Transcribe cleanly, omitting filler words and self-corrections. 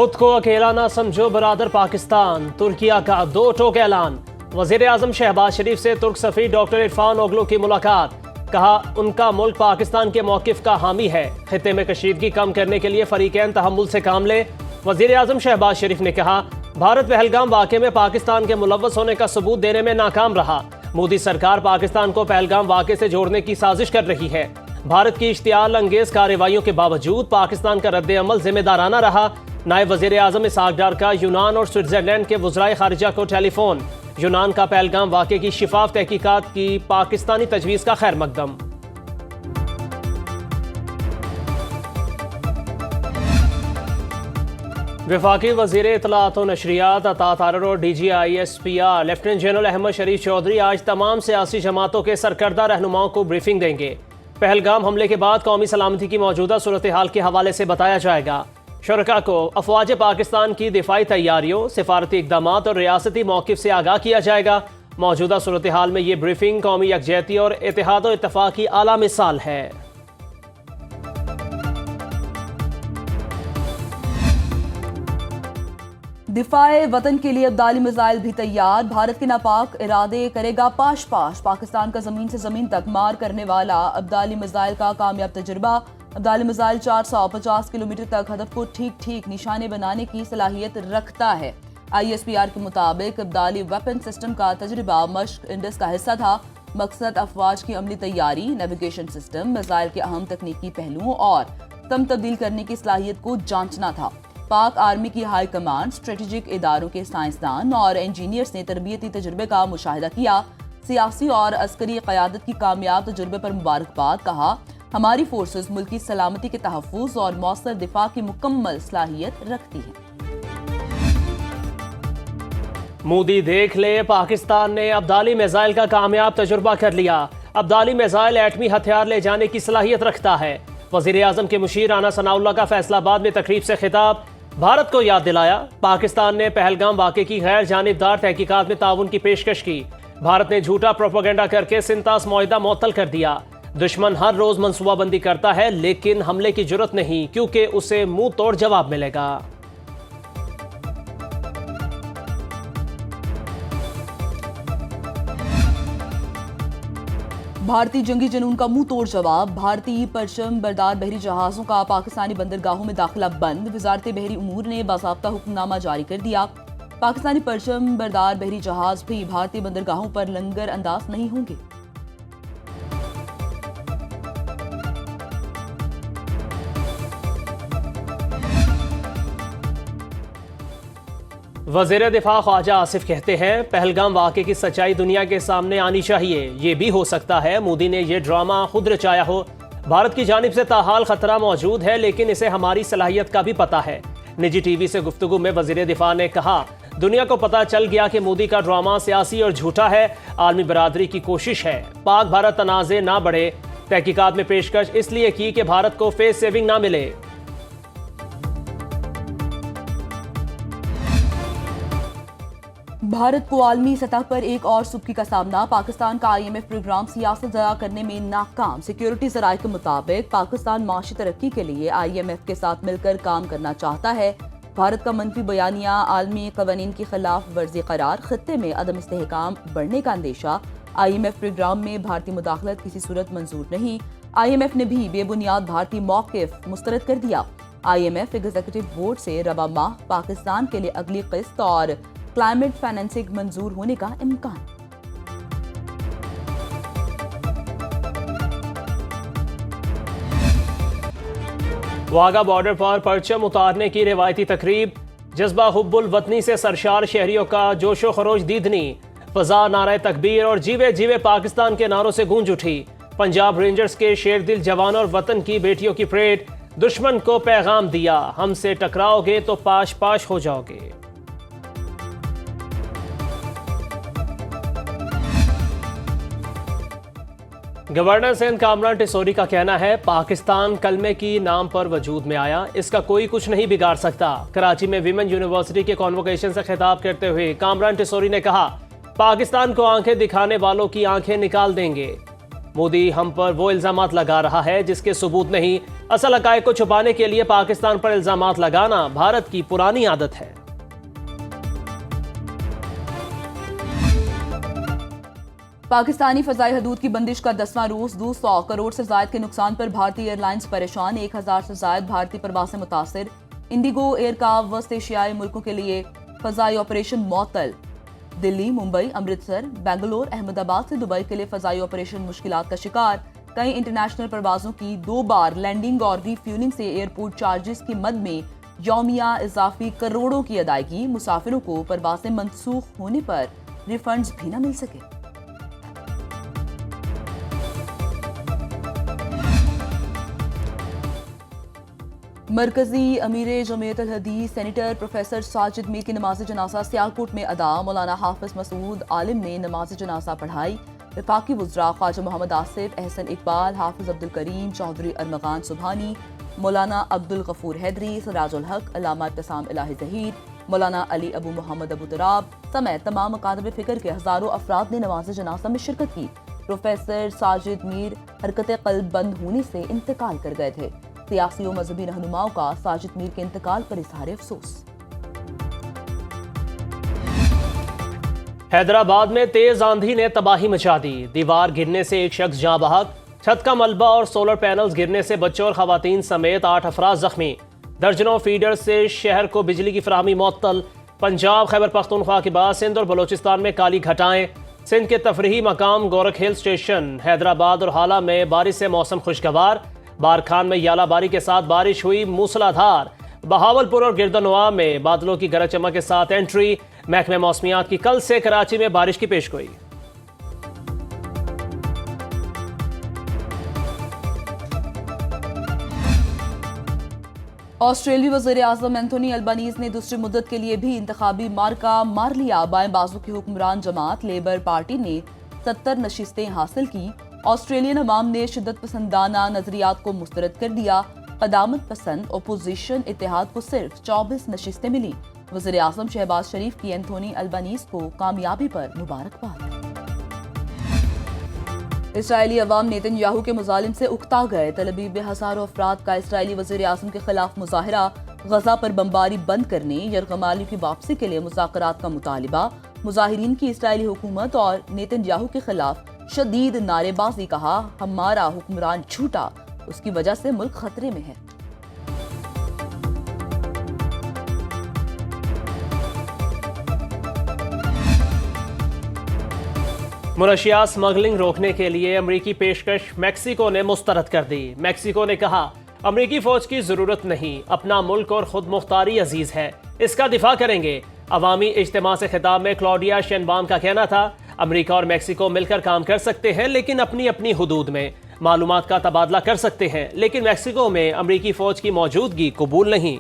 खुद को अकेला ना समझो बरादर पाकिस्तान, तुर्किया का दो टोक ऐलान। वजीर आजम शहबाज शरीफ से तुर्क सफीर डॉक्टर इरफान ओगलू की मुलाकात। कहा उनका मुल्क पाकिस्तान के मौकिफ का हामी है। खित्ते में कशीदगी कम करने के लिए फरीकैन तहम्मुल से काम ले। वजीर आजम शहबाज शरीफ ने कहा भारत पहलगाम वाक़े में पाकिस्तान के मुलव्वस होने का सबूत देने में नाकाम रहा। मोदी सरकार पाकिस्तान को पहलगाम वाक़े से जोड़ने की साजिश कर रही है। भारत की इश्तियाल अंगेज कार्रवाइयों के बावजूद पाकिस्तान का रद्द अमल जिम्मेदाराना रहा। नायब वज़ीर आज़म इसहाक डार का यूनान और स्विट्जरलैंड के वज़राए खारिजा को टेलीफोन। यूनान का पहलगाम वाक़े की शिफाफ तहकीकात की पाकिस्तानी तजवीज़ का खैर मकदम। वफाकी वज़ीर इत्तलात व नशरियात अता तारर और DGISPR लेफ्टिनेंट जनरल अहमद शरीफ चौधरी आज तमाम सियासी जमातों के सरकर्दा रहनुमाओं को ब्रीफिंग देंगे। पहलगाम हमले के बाद कौमी सलामती की मौजूदा सूरत हाल के हवाले से बताया जाएगा। शुरका को अफवाज पाकिस्तान की दिफाई तैयारियों, सिफारती इक़दामात और रियासती मौक़िफ़ से आगाह किया जाएगा। मौजूदा सूरत हाल में ये ब्रीफिंग कौमी यकजहती और इत्तेहाद व इत्तफ़ाक़ की आला मिसाल है। दिफाए वतन के लिए अब्दाली मिसाइल भी तैयार। भारत के नापाक इरादे करेगा पाश पाश। पाकिस्तान का जमीन से जमीन तक मार करने वाला अब्दाली मिसाइल का कामयाब तजुर्बा। अब्दाली मिसाइल 450 किलोमीटर तक हदफ को ठीक ठीक निशाने बनाने की सलाहियत रखता है। ISPR के मुताबिक अब्दाली वेपन सिस्टम का तजुर्बा मश्क इंडस का हिस्सा था। मकसद अफवाज की अमली तैयारी, नेविगेशन सिस्टम, मिसाइल के अहम तकनीकी पहलुओं और तम तब्दील करने की सलाहियत को जांचना था। पाक आर्मी की हाई कमांड, स्ट्रेटेजिक इदारों के साइंसदान और इंजीनियर्स ने तरबियती तजुर्बे का मुशाहिदा किया। सियासी और अस्करी क़यादत की कामयाब तजुर्बे पर मुबारकबाद। कहा हमारी फोर्सेस मुल्क की सलामती के तहफ़्फ़ुज़ और मौसर दिफा की मुकम्मल सलाहियत रखती हैं। मोदी देख ले, पाकिस्तान ने अब्दाली मिसाइल का कामयाब तजुर्बा कर लिया। अब्दाली मिसाइल एटमी हथियार ले जाने की सलाहियत रखता है। वज़ीर आज़म के मुशीर राना सनाउल्लाह का फैसलाबाद में तकरीब से खिताब। भारत को याद दिलाया पाकिस्तान ने पहलगाम वाक़े की गैर जानिबदार तहकीकात में ताउन की पेशकश की। भारत ने झूठा प्रोपेगेंडा करके सिंतास मुआहिदा मुअत्तल कर दिया। दुश्मन हर रोज मनसूबाबंदी करता है लेकिन हमले की जुर्रत नहीं, क्योंकि उसे मुंह तोड़ जवाब मिलेगा। भारतीय जंगी जनून का मुंह तोड़ जवाब। भारतीय परचम बरदार बहरी जहाजों का पाकिस्तानी बंदरगाहों में दाखिला बंद। वजारत बहरी उमूर ने बाज़ाब्ता हुक्मनामा जारी कर दिया। पाकिस्तानी परचम बरदार बहरी जहाज भी भारतीय बंदरगाहों पर लंगर अंदाज नहीं होंगे। वज़ीर दिफा ख्वाजा आसिफ कहते हैं पहलगाम वाक़े की सच्चाई दुनिया के सामने आनी चाहिए। ये भी हो सकता है मोदी ने यह ड्रामा खुद रचाया हो। भारत की जानिब से ताहाल खतरा मौजूद है लेकिन इसे हमारी सलाहियत का भी पता है। निजी TV से गुफ्तगू में वज़ीर दिफा ने कहा दुनिया को पता चल गया कि मोदी का ड्रामा सियासी और झूठा है। आलमी बरादरी की कोशिश है पाक भारत तनाज़े ना बढ़े। तहकीकात में पेशकश इसलिए की कि भारत को फेस सेविंग ना मिले। भारत को आलमी सतह पर एक और सुबकी का सामना। पाकिस्तान का IMF प्रोग्राम सियासत जरा करने में नाकाम। सिक्योरिटी ज़राए के मुताबिक पाकिस्तान माशी तरक्की के लिए IMF के साथ मिलकर काम करना चाहता है। भारत का मनफी बयानिया आलमी कवानीन की खिलाफ वर्जी करार। खित्ते में अदम इस्तेहकाम बढ़ने का अंदेशा। IMF प्रोग्राम में भारतीय मुदाखलत किसी सूरत मंजूर नहीं। IMF ने भी बेबुनियाद भारतीय मौक़िफ़ मुस्तरद कर दिया। IMF एग्जीक्यूटिव बोर्ड से रबा माह पाकिस्तान के लिए अगली किस्त और क्लाइमेट फाइनेंसिंग मंजूर होने का इम्कान। वाघा बॉर्डर पर परचम उतारने की रिवायती तकरीब। जज्बा हुब्बुल वतनी से सरशार शहरियों का जोशो खरोश दीदनी। फजा नारे तकबीर और जीवे जीवे पाकिस्तान के नारों से गूंज उठी। पंजाब रेंजर्स के शेरदिल जवान और वतन की बेटियों की परेड। दुश्मन को पैगाम दिया हमसे टकराओगे तो पाश पाश हो जाओगे। गवर्नर सिंध कामरान टिसोरी का कहना है पाकिस्तान कलमे की नाम पर वजूद में आया, इसका कोई कुछ नहीं बिगाड़ सकता। कराची में विमेन यूनिवर्सिटी के कॉन्वोकेशन से खिताब करते हुए कामरान टिसोरी ने कहा पाकिस्तान को आंखें दिखाने वालों की आंखें निकाल देंगे। मोदी हम पर वो इल्जामात लगा रहा है जिसके सबूत नहीं। असल हकायक को छुपाने के लिए पाकिस्तान पर इल्जामात लगाना भारत की पुरानी आदत है। पाकिस्तानी फजाई हदूद की बंदिश का 10वां रोज 200 करोड़ से जायद के नुकसान पर भारतीय एयरलाइंस परेशान। 1000 से जायद भारतीय प्रवासें मुतासिर। इंडिगो एयर का वेस्ट एशियाई मुल्कों के लिए फजाई ऑपरेशन मुअत्तल। दिल्ली, मुंबई, अमृतसर, बेंगलोर, अहमदाबाद से दुबई के लिए फजाई ऑपरेशन मुश्किलात का शिकार। कई इंटरनेशनल परवाजों की 2 बार लैंडिंग और रिफ्यूलिंग से एयरपोर्ट चार्जेस की मद में यौमिया इजाफी करोड़ों की अदायगी। मुसाफिरों को परवासें मनसूख होने पर रिफंड्स भी न मिल सके। मरकजी अमीर जमीयत अल हदीस सेनेटर प्रोफेसर साजिद मीर की नमाज जनाजा सियालकोट में अदा। मौलाना हाफिज मसूद आलिम ने नमाज जनाजा पढ़ाई। वफाकी वज़रा ख्वाजा मोहम्मद आसिफ, एहसन इकबाल, हाफिज अब्दुल करीम, चौधरी अरमगान सुबहानी, मौलाना अब्दुल गफूर हैदरी, सिराजुल हक, अल्लामा इब्तिसाम इलाही ज़हीर, मौलाना अली अबू मोहम्मद अबू तुराब समेत तमाम अकादब फ़िक्र के हज़ारों अफराद ने नमाज जनाजा में शिरकत की। प्रोफेसर साजिद मीर हरकत क़ल्ब बंद होने से इंतकाल कर गए थे। सियासी और मजहबी रहनुमाओं का साजिद मीर के इंतकाल पर इज़हार अफसोस। हैदराबाद में तेज आंधी ने तबाही मचा दी। दीवार गिरने से एक शख्स जाँ बहक। छत का मलबा और सोलर पैनल्स गिरने से बच्चों और खवातीन समेत 8 अफराद जख्मी। दर्जनों फीडर से शहर को बिजली की फराहमी मुअत्तल। पंजाब, खैबर पख्तूनख्वा के बाद सिंध और बलोचिस्तान में काली घटाएं। सिंध के तफरीही मकाम गोरख हिल स्टेशन, हैदराबाद और हाला में बारिश से मौसम खुशगवार। बारखान में यालाबारी के साथ बारिश हुई मूसलाधार। बहावलपुर और गिरदनवा में बादलों की गरज चमक के साथ एंट्री। महकमे मौसमियात की कल से कराची में बारिश की पेशगोई। ऑस्ट्रेलियाई वज़ीर आज़म एंथोनी अल्बानीज ने दूसरी मुद्दत के लिए भी इंतखाबी मार्का मार लिया। बाएं बाजू की हुक्मरान जमात लेबर पार्टी ने 70 नशिस्तें हासिल की। ऑस्ट्रेलियन अवाम ने शिद्दत पसंदाना नजरियात को मुस्तरद कर दिया। कदामत पसंद ओपोजिशन इत्तेहाद को सिर्फ 24 नशिस्तें मिली। वज़ीर आज़म शहबाज शरीफ की एंथोनी अल्बानीज को कामयाबी पर मुबारकबाद। इसराइली अवाम नेतन्याहू के मुजालिम से उकता गए। तलबीब हज़ारों अफराद का इसराइली वज़ीर आज़म के खिलाफ मुजाहरा। गजा पर बमबारी बंद करने, यरगमाली की वापसी के लिए मुज़ाकरात का मुतालिबा। मुजाहिरीन की इसराइली हुकूमत और नेतन्याहू के खिलाफ शदीद नारेबाजी। कहा, हमारा हुक्मरान झूठा, उसकी वजह से मुल्क खतरे में है। मुनशियात स्मगलिंग रोकने के लिए अमरीकी पेशकश मेक्सिको ने मुस्तरद कर दी। मेक्सिको ने कहा, अमरीकी फौज की जरूरत नहीं, अपना मुल्क और खुद मुख्तारी अजीज है, इसका दिफा करेंगे। अवामी इज्तिमा से खिताब में क्लॉडिया शेनबाम का कहना था, अमरीका और मेक्सिको मिलकर काम कर सकते हैं लेकिन अपनी अपनी हुदूद में। मालूमात का तबादला कर सकते हैं लेकिन मेक्सिको में अमरीकी फौज की मौजूदगी कबूल नहीं।